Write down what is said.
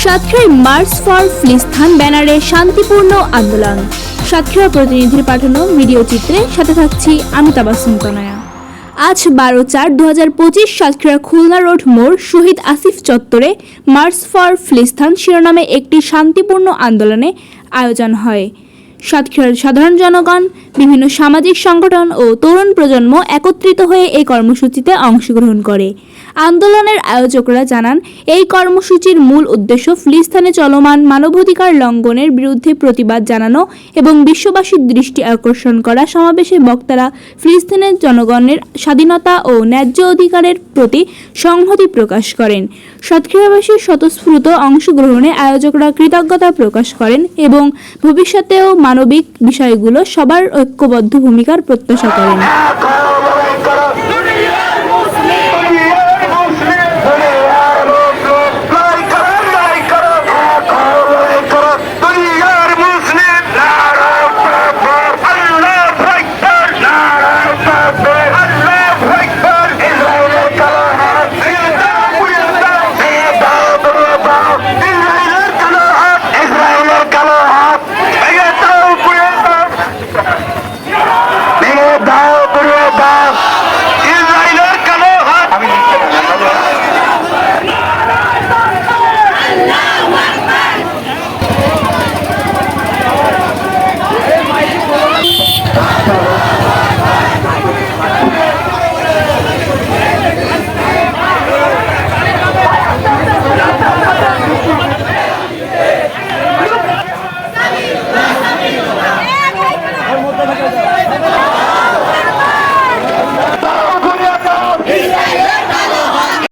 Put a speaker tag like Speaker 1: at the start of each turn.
Speaker 1: সাতক্ষীরায় March for ফিলিস্তিন ব্যানারে শান্তিপূর্ণ আন্দোলন। সাতক্ষীরা প্রতিনিধির পাঠানো ভিডিও চিত্রে সাথে থাকছি আমি তাবাসসুম তনয়া। আজ 12/4/2025 সাতক্ষীরা খুলনা রোড মোড় শহীদ আসিফ চত্বরে মার্চ ফর ফিলিস্তিন শিরোনামে একটি শান্তিপূর্ণ আন্দোলনে আয়োজন হয়। সাতক্ষীরার সাধারণ জনগণ, বিভিন্ন সামাজিক সংগঠন ও তরুণ প্রজন্ম একত্রিত হয়ে এই কর্মসূচিতে অংশগ্রহণ করে। আন্দোলনের আয়োজকরা জানান, এই কর্মসূচির মূল উদ্দেশ্য ফিলিস্তিনে চলমান মানবাধিকার লঙ্ঘনের বিরুদ্ধে প্রতিবাদ জানানো এবং বিশ্ববাসীর দৃষ্টি আকর্ষণ করা। সমাবেশে বক্তারা ফিলিস্তিনের জনগণের স্বাধীনতা ও ন্যায্য অধিকারের প্রতি সংহতি প্রকাশ করেন। সাতক্ষীরাবাসীর স্বতঃস্ফূর্ত অংশগ্রহণে আয়োজকরা কৃতজ্ঞতা প্রকাশ করেন এবং ভবিষ্যতেও মানবিক বিষয়গুলো সবার ঐক্যবদ্ধ ভূমিকার প্রত্যাশা করেন।